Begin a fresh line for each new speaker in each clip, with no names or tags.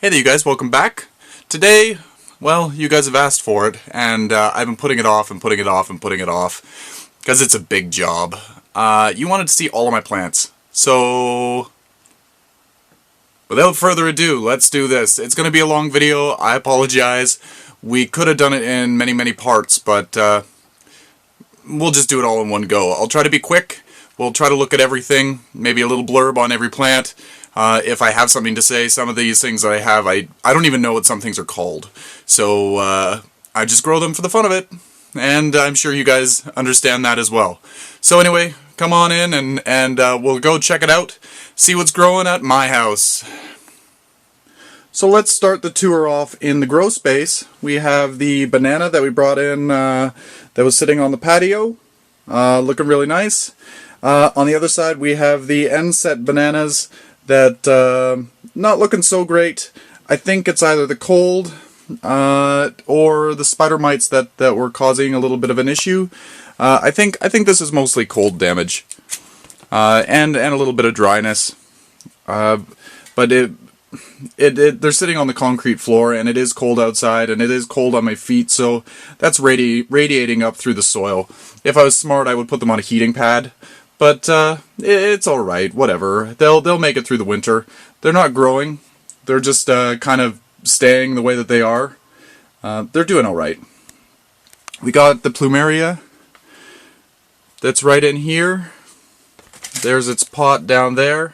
Hey there you guys, welcome back. Today, well, you guys have asked for it, and I've been putting it off and putting it off and putting it off, because it's a big job. You wanted to see all of my plants, so without further ado, let's do this. It's going to be a long video, I apologize. We could have done it in many parts, but we'll just do it all in one go. I'll try to be quick, we'll try to look at everything, maybe a little blurb on every plant. If I have something to say, some of these things that I have, I don't even know what some things are called. So I just grow them for the fun of it, and I'm sure you guys understand that as well. So anyway, come on in and we'll go check it out, see what's growing at my house. So let's start the tour off in the grow space. We have the banana that we brought in that was sitting on the patio, looking really nice. On the other side we have the end set bananas that not looking so great. I think it's either the cold or the spider mites that were causing a little bit of an issue. I think this is mostly cold damage and a little bit of dryness. But they're sitting on the concrete floor, and it is cold outside, and it is cold on my feet, so that's radiating up through the soil. If I was smart, I would put them on a heating pad. But it's alright, whatever. They'll make it through the winter. They're not growing. They're just kind of staying the way that they are. They're doing alright. We got the plumeria that's right in here. There's its pot down there.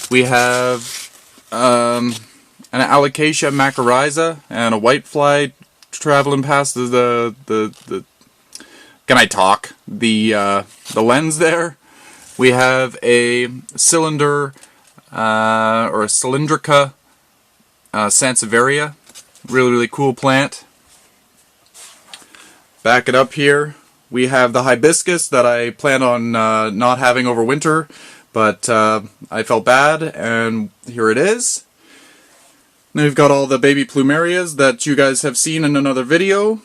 We have an alocasia macrorrhiza and a whitefly traveling past the can I talk? The lens there. We have a cylinder or a cylindrica sansevieria. Really cool plant. Back it up here. We have the hibiscus that I planned on not having over winter, but I felt bad, and here it is. Then we've got all the baby plumerias that you guys have seen in another video.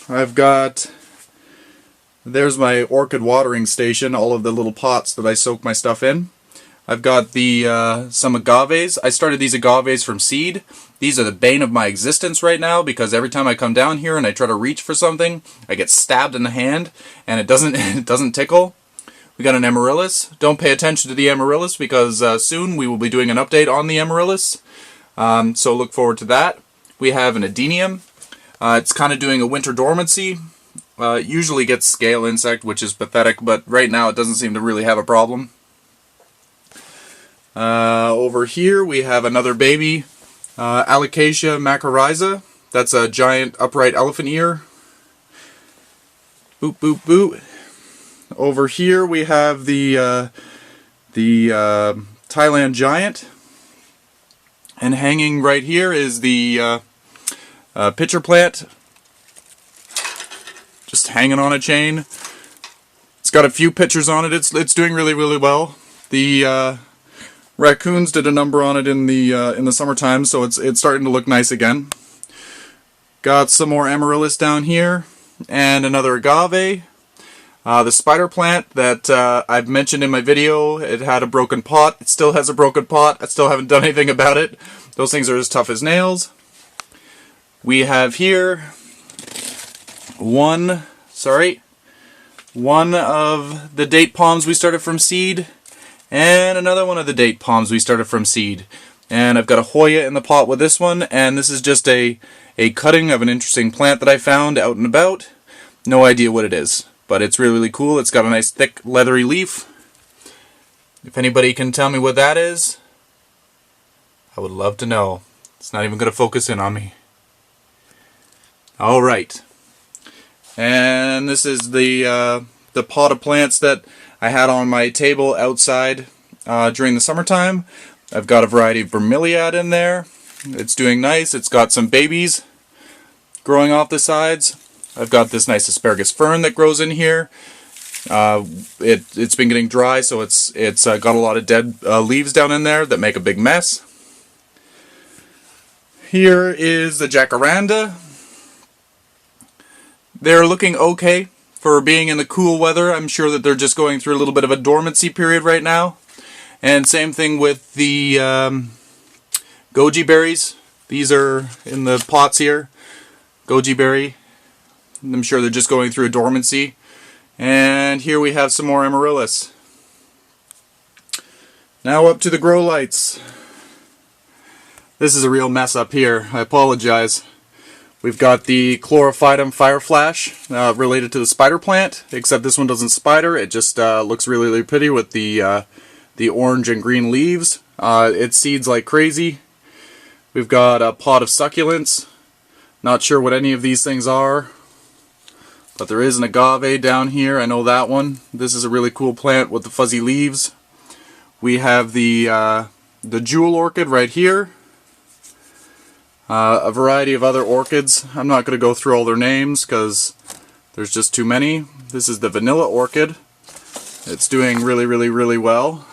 I've got... There's my orchid watering station, all of the little pots that I soak my stuff in. I've got the some agaves. I started these agaves from seed. These are the bane of my existence right now, because every time I come down here and I try to reach for something, I get stabbed in the hand, and it doesn't tickle. We got an amaryllis. Don't pay attention to the amaryllis, because soon we will be doing an update on the amaryllis. So look forward to that. We have an adenium. It's kind of doing a winter dormancy. Usually gets scale insect, which is pathetic, but right now it doesn't seem to really have a problem. Over here we have another baby, alocasia macrorrhiza. That's a giant upright elephant ear. Boop boop boop. Over here we have the Thailand giant, and hanging right here is the pitcher plant. Just hanging on a chain. It's got a few pictures on it. It's doing really well. The raccoons did a number on it in the summertime, so it's starting to look nice again. Got some more amaryllis down here, and another agave. The spider plant that I've mentioned in my video, it had a broken pot. It still has a broken pot. I still haven't done anything about it. Those things are as tough as nails. We have here one of the date palms we started from seed, and another one of the date palms we started from seed. And I've got a Hoya in the pot with this one, and this is just a cutting of an interesting plant that I found out and about. No idea what it is, but it's really cool. It's got a nice thick leathery leaf. If anybody can tell me what that is, I would love to know. It's not even going to focus in on me. Alright. And this is the pot of plants that I had on my table outside during the summertime. I've got a variety of bromeliad in there. It's doing nice. It's got some babies growing off the sides. I've got this nice asparagus fern that grows in here. It's been getting dry, so it's got a lot of dead leaves down in there that make a big mess. Here is the jacaranda. They're looking okay for being in the cool weather. I'm sure that they're just going through a little bit of a dormancy period right now. And same thing with the Goji berries. These are in the pots here. Goji berry. I'm sure they're just going through a dormancy. And here we have some more amaryllis. Now up to the grow lights. This is a real mess up here. I apologize. We've got the chlorophytum fire flash related to the spider plant, except this one doesn't spider. It just looks really, really pretty with the orange and green leaves. It seeds like crazy. We've got a pot of succulents. Not sure what any of these things are, but there is an agave down here. I know that one. This is a really cool plant with the fuzzy leaves. We have the jewel orchid right here. A variety of other orchids. I'm not going to go through all their names because there's just too many. This is the vanilla orchid. It's doing really, really, really well.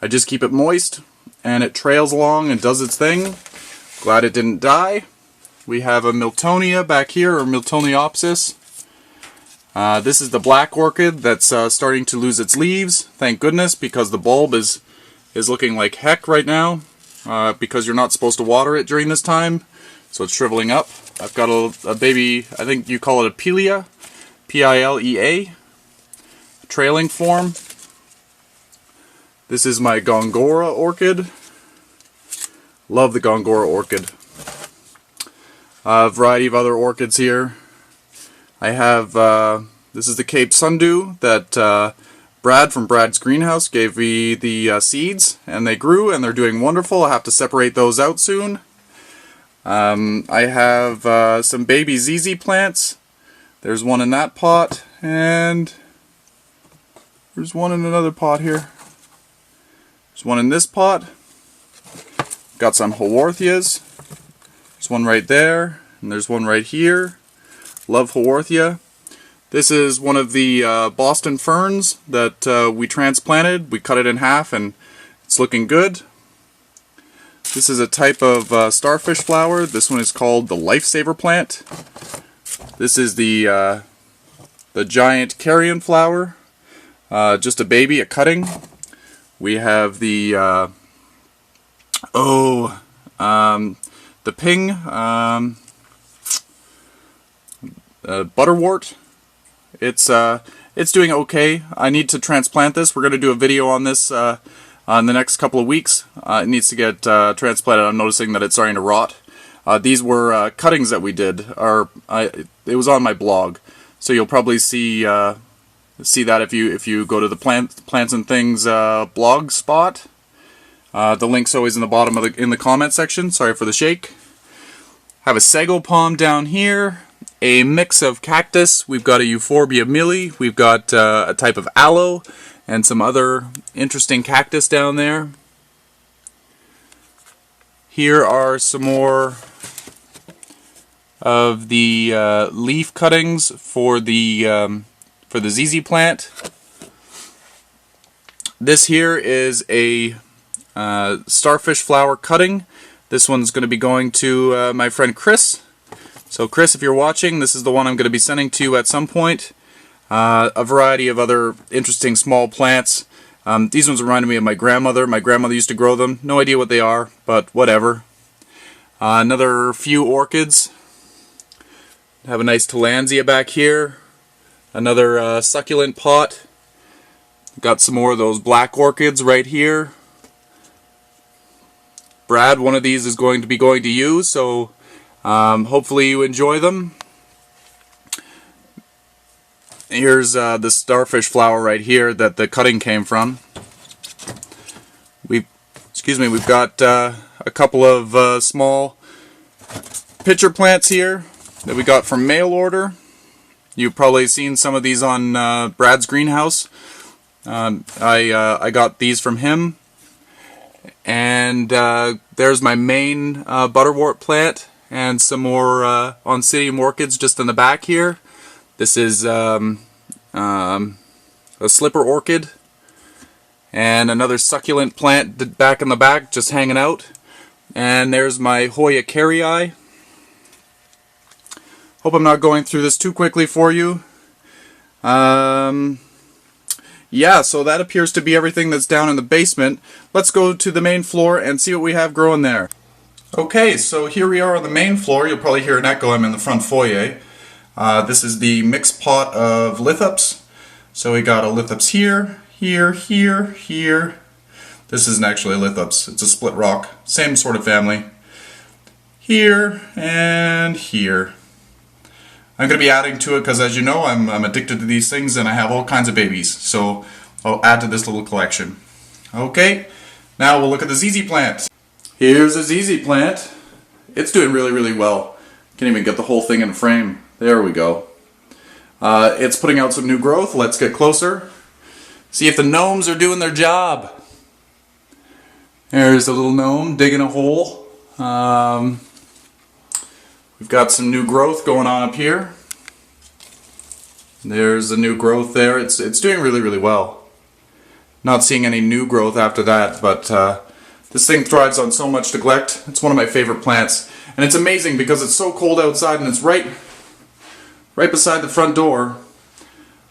I just keep it moist and it trails along and does its thing. Glad it didn't die. We have a Miltonia back here, or Miltoniopsis. This is the black orchid that's starting to lose its leaves. Thank goodness, because the bulb is looking like heck right now. Because you're not supposed to water it during this time, so it's shriveling up. I've got a baby, I think you call it a Pilea, P-I-L-E-A, trailing form. This is my Gongora orchid. Love the Gongora orchid. A variety of other orchids here. I have, this is the Cape Sundew that Brad from Brad's greenhouse gave me the seeds, and they grew and they're doing wonderful. I have to separate those out soon. I have some baby ZZ plants. There's one in that pot, and there's one in another pot here. There's one in this pot. Got some Haworthias. There's one right there, and there's one right here. Love Haworthia. This is one of the Boston ferns that we transplanted. We cut it in half and it's looking good. This is a type of starfish flower. This one is called the Lifesaver plant. This is the giant carrion flower. Just a baby, a cutting. We have the ping butterwort. It's doing okay. I need to transplant this. We're going to do a video on this in the next couple of weeks. It needs to get transplanted. I'm noticing that it's starting to rot. These were cuttings that we did. It was on my blog, so you'll probably see that if you go to the Plants and Things blog spot. The link's always in the bottom of in the comment section. Sorry for the shake. Have a sago palm down here. A mix of cactus. We've got a Euphorbia milli. We've got a type of aloe and some other interesting cactus down there. Here are some more of the leaf cuttings for the ZZ plant. This here is a starfish flower cutting. This one's going to be going to my friend Chris. So Chris, if you're watching, this is the one I'm going to be sending to you at some point. A variety of other interesting small plants. These ones reminded me of my grandmother. My grandmother used to grow them. No idea what they are, but whatever. Another few orchids. Have a nice Tillandsia back here. Another succulent pot. Got some more of those black orchids right here. Brad, one of these is going to be going to you, so hopefully you enjoy them. Here's the starfish flower right here that the cutting came from. We've got a couple of small pitcher plants here that we got from mail order. You've probably seen some of these on Brad's greenhouse. I got these from him. And there's my main butterwort plant and some more Oncidium orchids just in the back here. This is a slipper orchid and another succulent plant back in the back just hanging out. And there's my Hoya carrii. Hope I'm not going through this too quickly for you. Yeah, so that appears to be everything that's down in the basement. Let's go to the main floor and see what we have growing there. Okay, so here we are on the main floor. You'll probably hear an echo. I'm in the front foyer. This is the mixed pot of lithops. So we got a lithops here, here, here, here. This isn't actually a lithops. It's a split rock. Same sort of family. Here and here. I'm going to be adding to it because, as you know, I'm addicted to these things and I have all kinds of babies. So I'll add to this little collection. Okay, now we'll look at the ZZ plant. Here's a ZZ plant. It's doing really, really well. Can't even get the whole thing in frame. There we go. It's putting out some new growth. Let's get closer. See if the gnomes are doing their job. There's a little gnome digging a hole. We've got some new growth going on up here. There's the new growth there. It's doing really, really well. Not seeing any new growth after that, but this thing thrives on so much neglect. It's one of my favorite plants. And it's amazing because it's so cold outside and it's right beside the front door.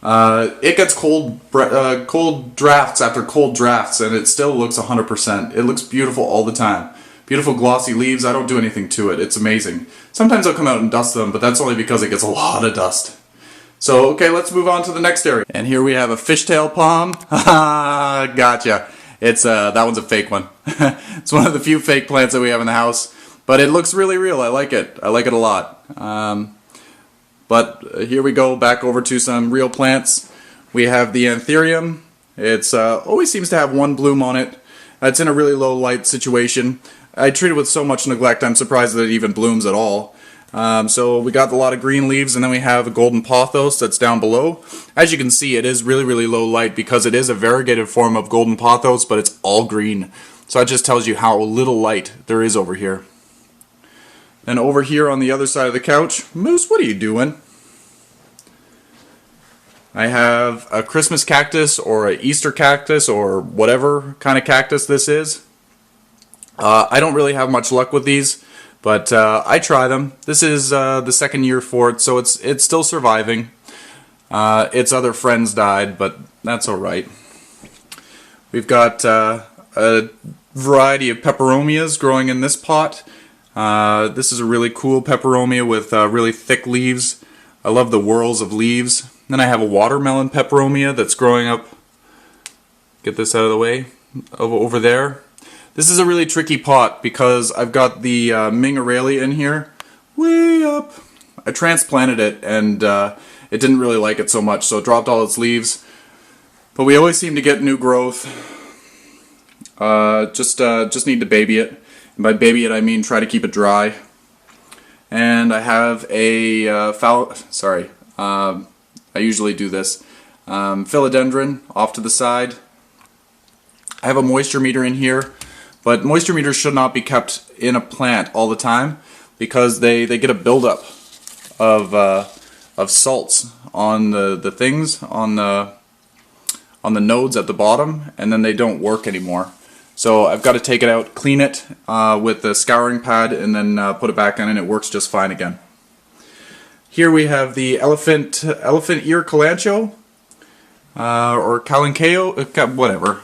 It gets cold drafts after cold drafts and it still looks 100%. It looks beautiful all the time. Beautiful glossy leaves. I don't do anything to it. It's amazing. Sometimes I'll come out and dust them, but that's only because it gets a lot of dust. So, okay, let's move on to the next area. And here we have a fishtail palm. Gotcha. It's that one's a fake one. It's one of the few fake plants that we have in the house, but it looks really real. I like it. I like it a lot. But here we go, back over to some real plants. We have the anthurium. It's always seems to have one bloom on it. It's in a really low light situation. I treat it with so much neglect, I'm surprised that it even blooms at all. So we got a lot of green leaves, and then we have a golden pothos that's down below. As you can see, it is really, really low light because it is a variegated form of golden pothos, but it's all green. So that just tells you how little light there is over here. And over here on the other side of the couch, Moose, what are you doing? I have a Christmas cactus or an Easter cactus or whatever kind of cactus this is. I don't really have much luck with these, but I try them. This is the second year for it, so it's still surviving. Its other friends died, but that's alright. We've got a variety of peperomias growing in this pot. This is a really cool peperomia with really thick leaves. I love the whorls of leaves. Then I have a watermelon peperomia that's growing up. Get this out of the way. Over there. This is a really tricky pot because I've got the Ming Aurelia in here. Way up. I transplanted it and it didn't really like it so much, so it dropped all its leaves. But we always seem to get new growth. Just need to baby it. And by baby it I mean try to keep it dry. And I have a I usually do this. Philodendron off to the side. I have a moisture meter in here, but moisture meters should not be kept in a plant all the time because they get a buildup of salts on the things on the nodes at the bottom, and then they don't work anymore. So I've got to take it out, clean it with the scouring pad, and then put it back in, and it works just fine again. Here we have the elephant ear calancho, or calankeo, whatever.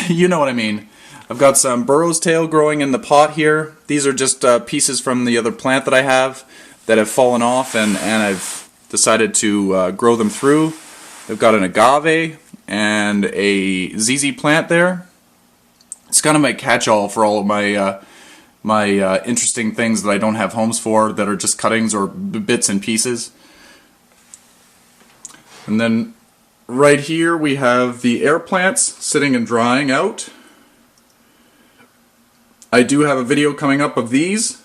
You know what I mean. I've got some burro's tail growing in the pot here. These are just pieces from the other plant that I have that have fallen off, and I've decided to grow them through. I've got an agave and a ZZ plant there. It's kind of my catch-all for all of my interesting things that I don't have homes for that are just cuttings or bits and pieces. And then right here we have the air plants sitting and drying out. I do have a video coming up of these.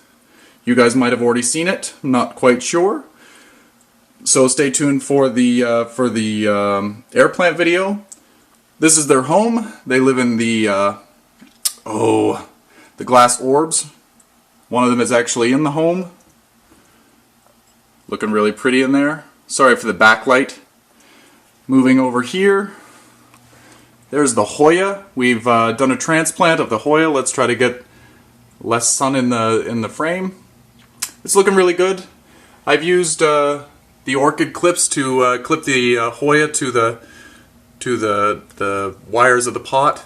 You guys might have already seen it. I'm not quite sure. So stay tuned for the air plant video. This is their home. They live in the glass orbs. One of them is actually in the home. Looking really pretty in there. Sorry for the backlight. Moving over here. There's the Hoya. We've done a transplant of the Hoya. Let's try to get less sun in the frame. It's looking really good. I've used the Orchid clips to clip the Hoya to to the wires of the pot.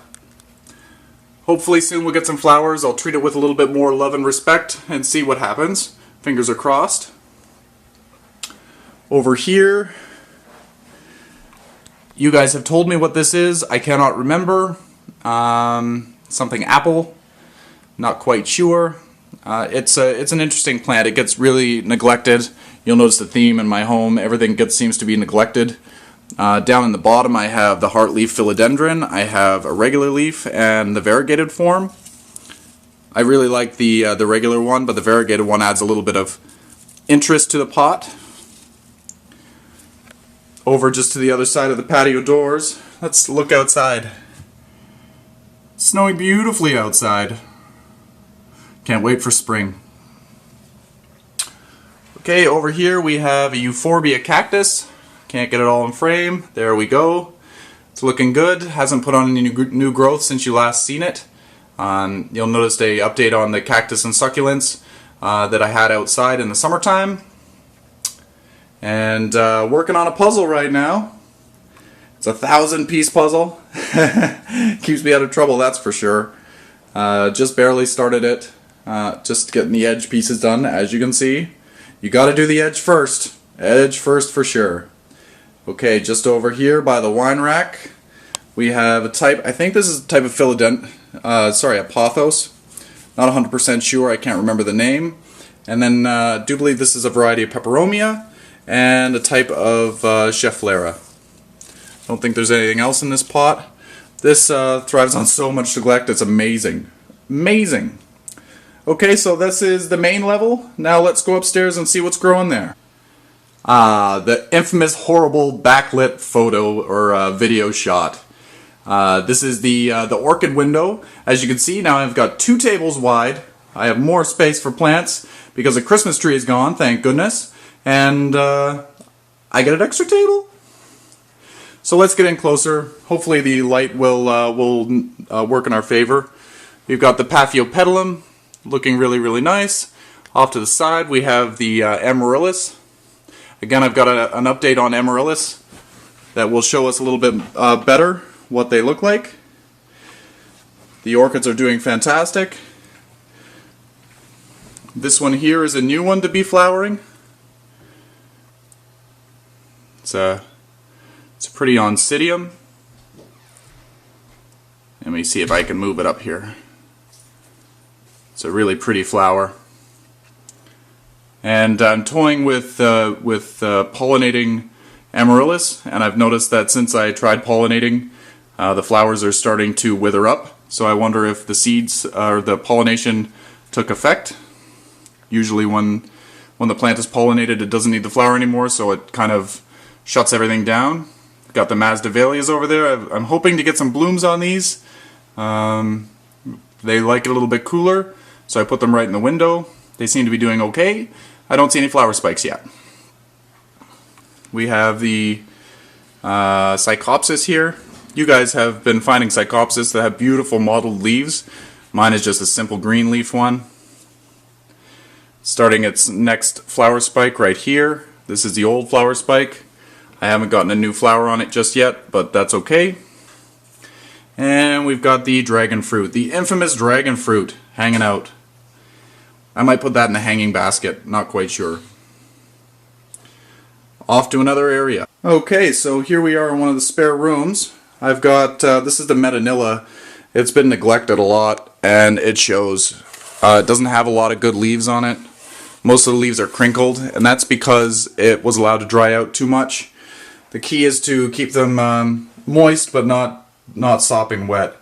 Hopefully soon we'll get some flowers. I'll treat it with a little bit more love and respect and see what happens. Fingers are crossed. Over here, you guys have told me what this is. I cannot remember. Something apple. Not quite sure. It's an interesting plant. It gets really neglected. You'll notice the theme in my home. Everything seems to be neglected. Down in the bottom I have the heartleaf philodendron. I have a regular leaf and the variegated form. I really like the regular one, but the variegated one adds a little bit of interest to the pot. Over just to the other side of the patio doors, let's look outside. It's snowing beautifully outside. Can't wait for spring. Okay, over here we have a euphorbia cactus. Can't get it all in frame. There we go. It's looking good. Hasn't put on any new growth since you last seen it. You'll notice a update on the cactus and succulents that I had outside in the summertime. And working on a puzzle right now. It's a 1,000-piece puzzle. Keeps me out of trouble, that's for sure. Just barely started it. Just getting the edge pieces done, as you can see. You gotta do the edge first. Edge first for sure. Okay, just over here by the wine rack, we have a type, I think this is a type of a pothos. Not 100% sure, I can't remember the name. And then I do believe this is a variety of peperomia and a type of schefflera. Don't think there's anything else in this pot. This thrives on so much neglect, it's amazing. Amazing! Okay, so this is the main level. Now let's go upstairs and see what's growing there. The infamous horrible backlit photo or video shot. This is the orchid window. As you can see, now I've got 2 tables wide. I have more space for plants because the Christmas tree is gone, thank goodness. And I get an extra table. So let's get in closer. Hopefully the light will work in our favor. We've got the Paphiopedilum looking really, really nice. Off to the side we have the Amaryllis. Again, I've got an update on Amaryllis that will show us a little bit better what they look like. The orchids are doing fantastic. This one here is a new one to be flowering. It's a pretty oncidium. Let me see if I can move it up here. It's a really pretty flower. And I'm toying with pollinating Amaryllis, and I've noticed that since I tried pollinating, the flowers are starting to wither up. So I wonder if the seeds or the pollination took effect. Usually when the plant is pollinated, it doesn't need the flower anymore, so it kind of shuts everything down. Got the Masdevallias over there. I'm hoping to get some blooms on these. They like it a little bit cooler, so I put them right in the window. They seem to be doing okay. I don't see any flower spikes yet. We have the Psychopsis here. You guys have been finding Psychopsis that have beautiful mottled leaves. Mine is just a simple green leaf one. Starting its next flower spike right here. This is the old flower spike. I haven't gotten a new flower on it just yet, but that's okay. And we've got the dragon fruit, the infamous dragon fruit, hanging out. I might put that in a hanging basket, not quite sure. Off to another area. Okay, so here we are in one of the spare rooms. I've got, this is the Metanilla. It's been neglected a lot, and it shows. It doesn't have a lot of good leaves on it. Most of the leaves are crinkled, and that's because it was allowed to dry out too much. The key is to keep them moist, but not sopping wet.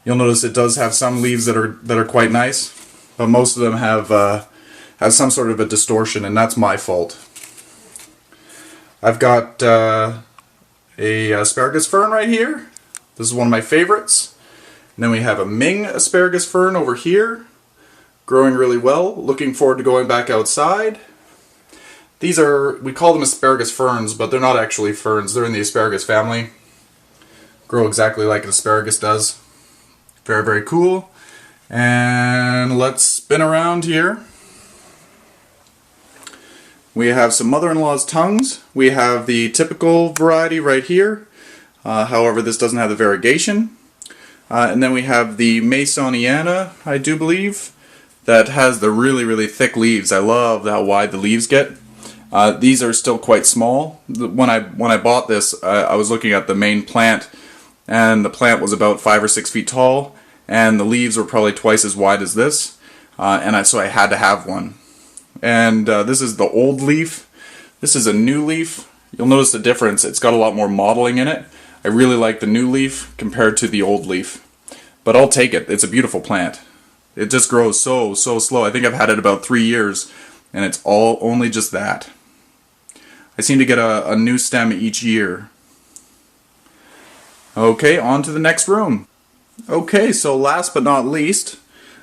You'll notice it does have some leaves that are quite nice, but most of them have some sort of a distortion, and that's my fault. I've got a asparagus fern right here. This is one of my favorites. And then we have a Ming asparagus fern over here, growing really well. Looking forward to going back outside. These are, we call them asparagus ferns, but they're not actually ferns. They're in the asparagus family. Grow exactly like an asparagus does. Very, very cool. And let's spin around here. We have some mother-in-law's tongues. We have the typical variety right here. However, this doesn't have the variegation. And then we have the Masoniana, I do believe, that has the really thick leaves. I love how wide the leaves get. These are still quite small. When I bought this, I was looking at the main plant, and the plant was about 5 or 6 feet tall, and the leaves were probably twice as wide as this, so I had to have one. And this is the old leaf. This is a new leaf. You'll notice the difference. It's got a lot more modeling in it. I really like the new leaf compared to the old leaf. But I'll take it. It's a beautiful plant. It just grows so slow. I think I've had it about 3 years, and it's only just that. I seem to get a new stem each year. Okay, on to the next room. Okay, so last but not least,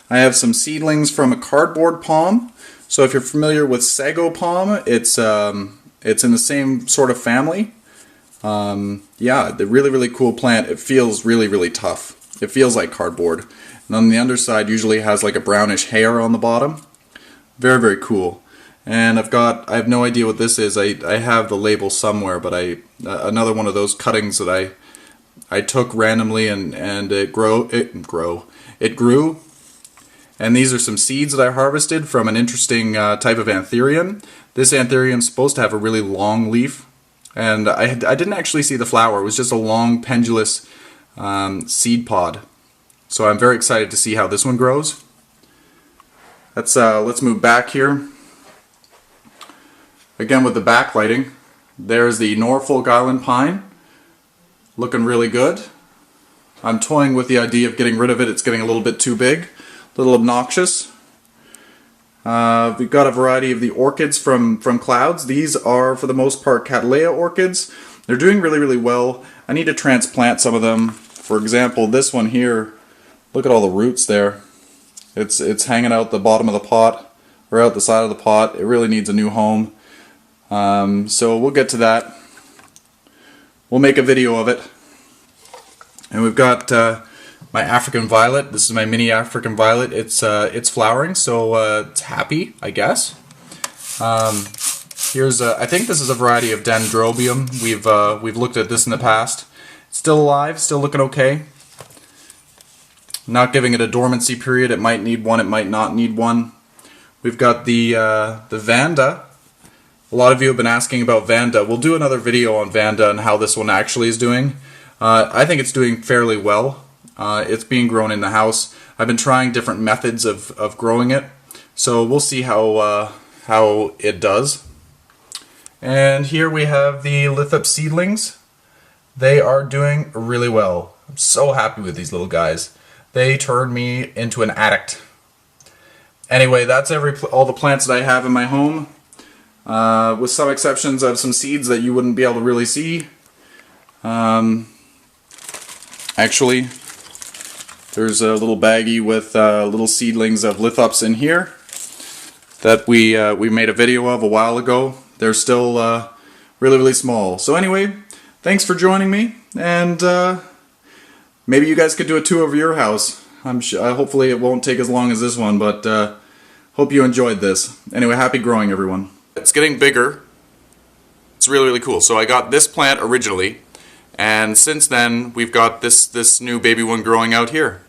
I have some seedlings from a cardboard palm. So if you're familiar with sago palm, it's in the same sort of family. Yeah, the really cool plant. It feels really tough. It feels like cardboard. And on the underside usually has like a brownish hair on the bottom. Very cool. And I have no idea what this is. I have the label somewhere, but another one of those cuttings that I took randomly and it grew. And these are some seeds that I harvested from an interesting type of anthurium. This anthurium is supposed to have a really long leaf, and I didn't actually see the flower. It was just a long pendulous seed pod. So I'm very excited to see how this one grows. Let's move back here. Again with the backlighting, there's the Norfolk Island pine, looking really good. I'm toying with the idea of getting rid of it. It's getting a little bit too big, a little obnoxious. We've got a variety of the orchids from Clouds. These are for the most part Cattleya orchids. They're doing really well. I need to transplant some of them. For example, this one here, look at all the roots there. It's hanging out the bottom of the pot, or out the side of the pot. It really needs a new home. So we'll get to that. We'll make a video of it. And we've got my African violet. This is my mini African violet. It's flowering, so it's happy, I guess. Here's I think this is a variety of dendrobium. We've looked at this in the past. It's still alive, still looking okay. Not giving it a dormancy period. It might need one, it might not need one. We've got the Vanda. A lot of you have been asking about Vanda. We'll do another video on Vanda and how this one actually is doing. I think it's doing fairly well. It's being grown in the house. I've been trying different methods of growing it, so we'll see how it does. And here we have the Lithops seedlings. They are doing really well. I'm so happy with these little guys. They turned me into an addict. Anyway, that's all the plants that I have in my home. With some exceptions of some seeds that you wouldn't be able to really see. Actually, there's a little baggie with little seedlings of Lithops in here that we made a video of a while ago. They're still really small. So anyway, thanks for joining me, and maybe you guys could do a tour of your house. Hopefully it won't take as long as this one, but hope you enjoyed this. Anyway, happy growing, everyone. It's getting bigger. It's really cool. So I got this plant originally, and since then we've got this new baby one growing out here.